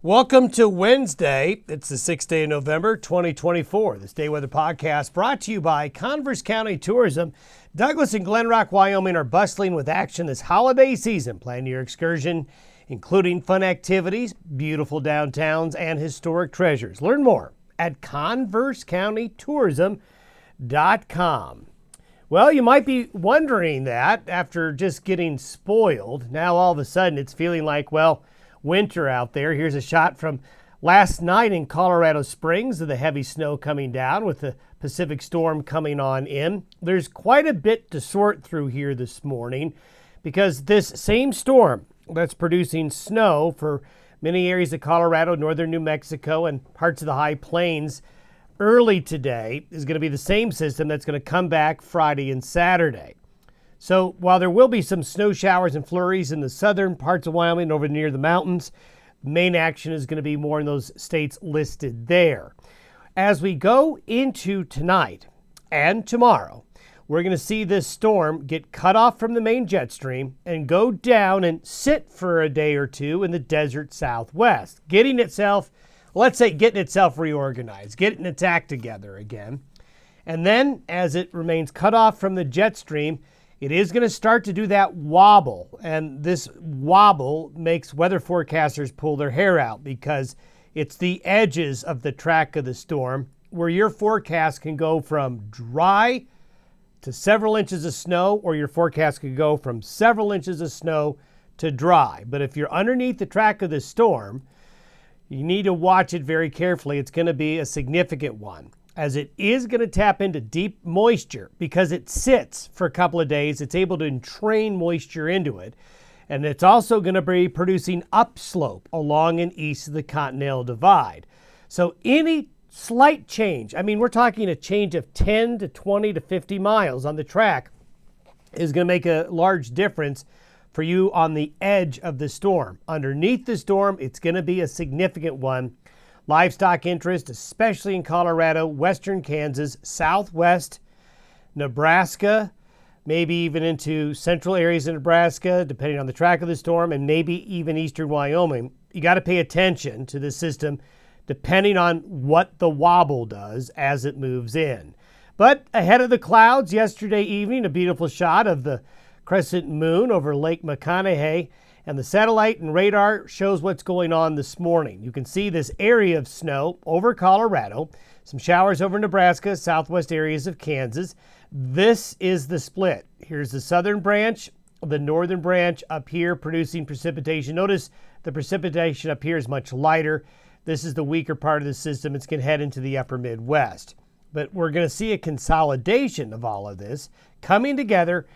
Welcome to Wednesday. It's the 6th day of November, 2024. This Day Weather podcast brought to you by Converse County Tourism. Douglas and Glen Rock, Wyoming are bustling with action this holiday season. Plan your excursion, including fun activities, beautiful downtowns, and historic treasures. Learn more at conversecountytourism.com. Well, you might be wondering that after just getting spoiled. Now all of a sudden it's feeling like, well, winter out there. Here's a shot from last night in Colorado Springs of the heavy snow coming down with the Pacific storm coming on in. There's quite a bit to sort through here this morning because this same storm that's producing snow for many areas of Colorado, northern New Mexico, and parts of the high plains early today is going to be the same system that's going to come back Friday and Saturday. So while there will be some snow showers and flurries in the southern parts of Wyoming over near the mountains, main action is going to be more in those states listed there. As we go into tonight and tomorrow, we're going to see this storm get cut off from the main jet stream and go down and sit for a day or two in the desert southwest, getting itself reorganized, getting its act together again. And then as it remains cut off from the jet stream, it is going to start to do that wobble, and this wobble makes weather forecasters pull their hair out because it's the edges of the track of the storm where your forecast can go from dry to several inches of snow, or your forecast could go from several inches of snow to dry. But if you're underneath the track of the storm, you need to watch it very carefully. It's going to be a significant one, as it is going to tap into deep moisture because it sits for a couple of days. It's able to entrain moisture into it. And it's also going to be producing upslope along and east of the Continental Divide. So any slight change, we're talking a change of 10 to 20 to 50 miles on the track, is going to make a large difference for you on the edge of the storm. Underneath the storm, it's going to be a significant one. Livestock interest, especially in Colorado, western Kansas, southwest Nebraska, maybe even into central areas of Nebraska, depending on the track of the storm, and maybe even eastern Wyoming. You got to pay attention to the system depending on what the wobble does as it moves in. But ahead of the clouds yesterday evening, a beautiful shot of the crescent moon over Lake McConaughey. And the satellite and radar shows what's going on this morning. You can see this area of snow over Colorado, some showers over Nebraska, southwest areas of Kansas. This is the split. Here's the southern branch, the northern branch up here producing precipitation. Notice the precipitation up here is much lighter. This is the weaker part of the system. It's going to head into the upper Midwest. But we're going to see a consolidation of all of this coming together,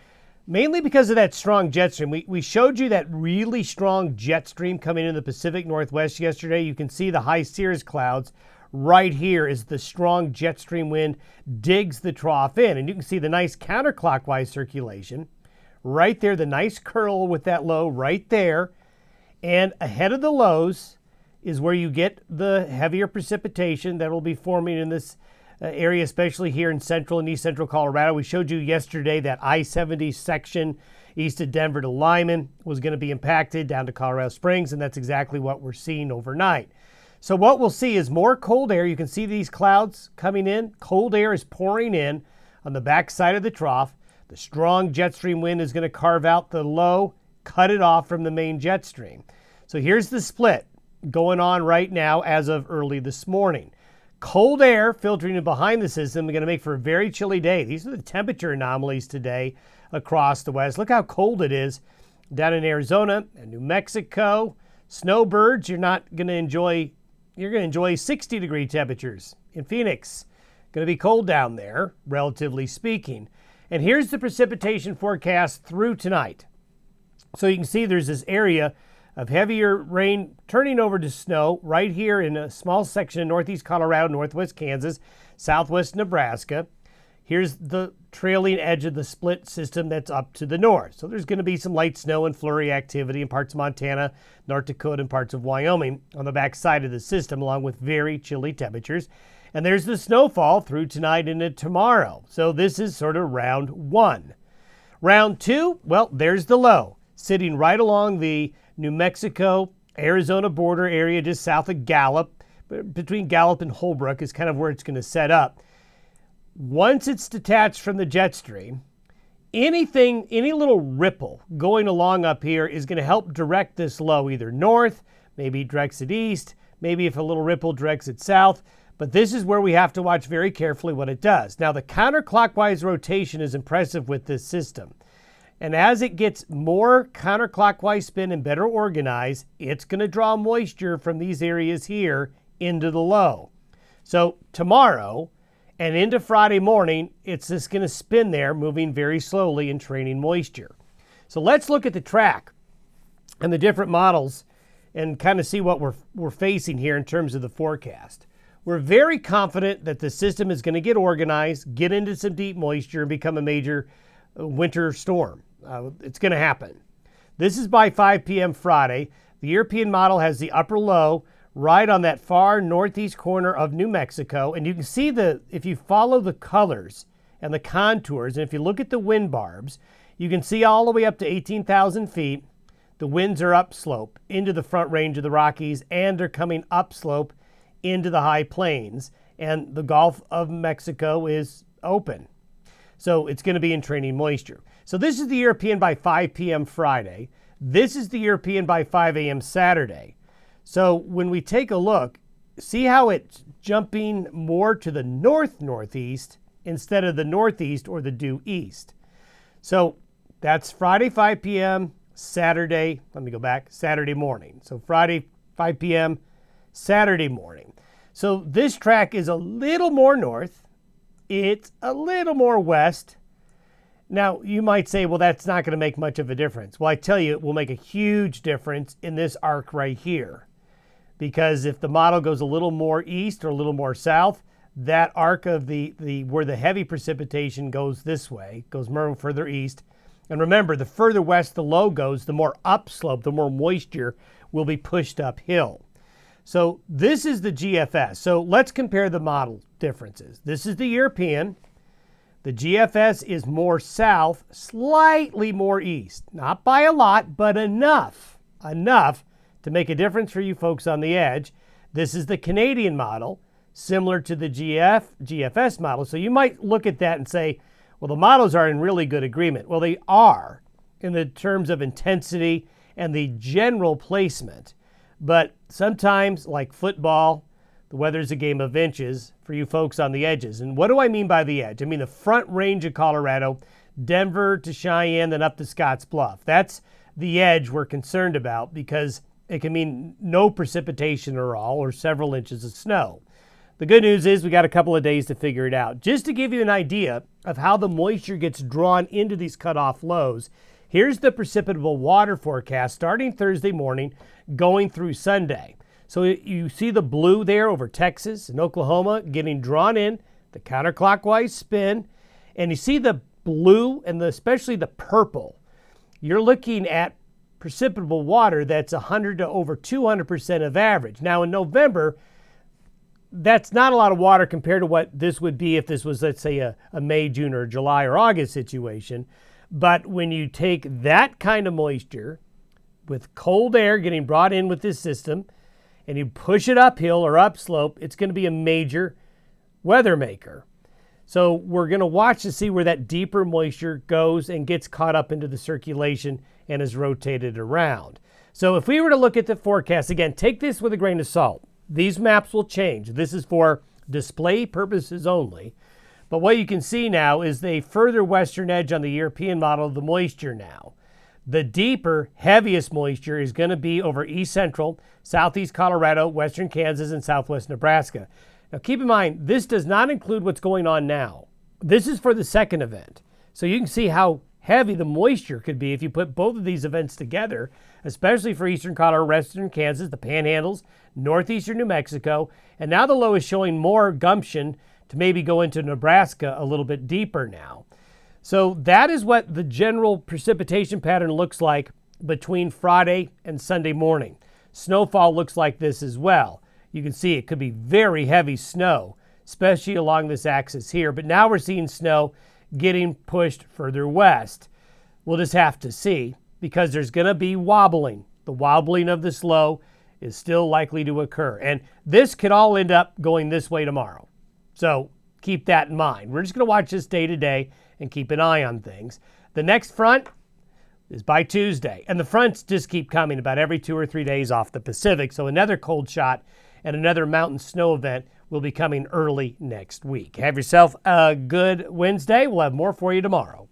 mainly because of that strong jet stream. We showed you that really strong jet stream coming in the Pacific Northwest yesterday. You can see the high cirrus clouds right here as the strong jet stream wind digs the trough in. And you can see the nice counterclockwise circulation right there, the nice curl with that low right there. And ahead of the lows is where you get the heavier precipitation that will be forming in this area, especially here in central and east central Colorado. We showed you yesterday that I-70 section east of Denver to Lyman was going to be impacted down to Colorado Springs, and that's exactly what we're seeing overnight. So what we'll see is more cold air. You can see these clouds coming in. Cold air is pouring in on the backside of the trough. The strong jet stream wind is going to carve out the low, cut it off from the main jet stream. So here's the split going on right now as of early this morning. Cold air filtering in behind the system is going to make for a very chilly day. These are the temperature anomalies today across the west. Look how cold it is down in Arizona and New Mexico. Snowbirds, you're going to enjoy 60-degree temperatures in Phoenix. Going to be cold down there, relatively speaking. And here's the precipitation forecast through tonight. So you can see there's this area of heavier rain turning over to snow right here in a small section of northeast Colorado, northwest Kansas, southwest Nebraska. Here's the trailing edge of the split system that's up to the north. So there's going to be some light snow and flurry activity in parts of Montana, North Dakota, and parts of Wyoming on the back side of the system, along with very chilly temperatures. And there's the snowfall through tonight into tomorrow. So this is sort of round one. Round two, well, there's the low, sitting right along the New Mexico Arizona border area just south of Gallup, between Gallup and Holbrook is kind of where it's going to set up. Once it's detached from the jet stream, any little ripple going along up here is going to help direct this low either north, maybe directs it east, maybe if a little ripple directs it south. But this is where we have to watch very carefully what it does. Now, the counterclockwise rotation is impressive with this system. And as it gets more counterclockwise spin and better organized, it's going to draw moisture from these areas here into the low. So tomorrow and into Friday morning, it's just going to spin there, moving very slowly and training moisture. So let's look at the track and the different models and kind of see what we're facing here in terms of the forecast. We're very confident that the system is going to get organized, get into some deep moisture, and become a major winter storm. It's going to happen. This is by 5 p.m. Friday. The European model has the upper low right on that far northeast corner of New Mexico. And you can see if you follow the colors and the contours, and if you look at the wind barbs, you can see all the way up to 18,000 feet. The winds are upslope into the front range of the Rockies, and they're coming upslope into the high plains. And the Gulf of Mexico is open. So it's going to be in training moisture. So this is the European by 5 p.m. Friday. This is the European by 5 a.m. Saturday. So when we take a look, see how it's jumping more to the north-northeast instead of the northeast or the due east. So that's Friday 5 p.m., Saturday, Saturday morning. So Friday 5 p.m., Saturday morning. So this track is a little more north. It's a little more west. Now, you might say, well, that's not going to make much of a difference. Well, I tell you, it will make a huge difference in this arc right here. Because if the model goes a little more east or a little more south, that arc of where the heavy precipitation goes this way, goes more further east. And remember, the further west the low goes, the more upslope, the more moisture will be pushed uphill. So this is the GFS. So let's compare the model differences. This is the European. The GFS is more south, slightly more east. Not by a lot, but enough to make a difference for you folks on the edge. This is the Canadian model, similar to the GFS model. So you might look at that and say, well, the models are in really good agreement. Well, they are in the terms of intensity and the general placement. But sometimes, like football, the weather's a game of inches for you folks on the edges. And what do I mean by the edge? I mean the front range of Colorado, Denver to Cheyenne, then up to Scotts Bluff. That's the edge we're concerned about because it can mean no precipitation at all or several inches of snow. The good news is we got a couple of days to figure it out. Just to give you an idea of how the moisture gets drawn into these cutoff lows, here's the precipitable water forecast starting Thursday morning going through Sunday. So you see the blue there over Texas and Oklahoma getting drawn in, the counterclockwise spin, and you see the blue and especially the purple. You're looking at precipitable water that's 100 to over 200% of average. Now in November, that's not a lot of water compared to what this would be if this was, let's say, a May, June, or July or August situation. But when you take that kind of moisture with cold air getting brought in with this system and you push it uphill or upslope, it's going to be a major weather maker. So we're going to watch to see where that deeper moisture goes and gets caught up into the circulation and is rotated around. So if we were to look at the forecast, again, take this with a grain of salt. These maps will change. This is for display purposes only. But what you can see now is the further western edge on the European model of the moisture now. The deeper, heaviest moisture is going to be over east central, southeast Colorado, western Kansas, and southwest Nebraska. Now keep in mind, this does not include what's going on now. This is for the second event. So you can see how heavy the moisture could be if you put both of these events together, especially for eastern Colorado, western Kansas, the panhandles, northeastern New Mexico, and now the low is showing more gumption to maybe go into Nebraska a little bit deeper now. So that is what the general precipitation pattern looks like between Friday and Sunday morning. Snowfall looks like this as well. You can see it could be very heavy snow, especially along this axis here. But now we're seeing snow getting pushed further west. We'll just have to see because there's going to be wobbling. The wobbling of this low is still likely to occur. And this could all end up going this way tomorrow. So keep that in mind. We're just going to watch this day to day and keep an eye on things. The next front is by Tuesday. And the fronts just keep coming about every 2 or 3 days off the Pacific. So another cold shot and another mountain snow event will be coming early next week. Have yourself a good Wednesday. We'll have more for you tomorrow.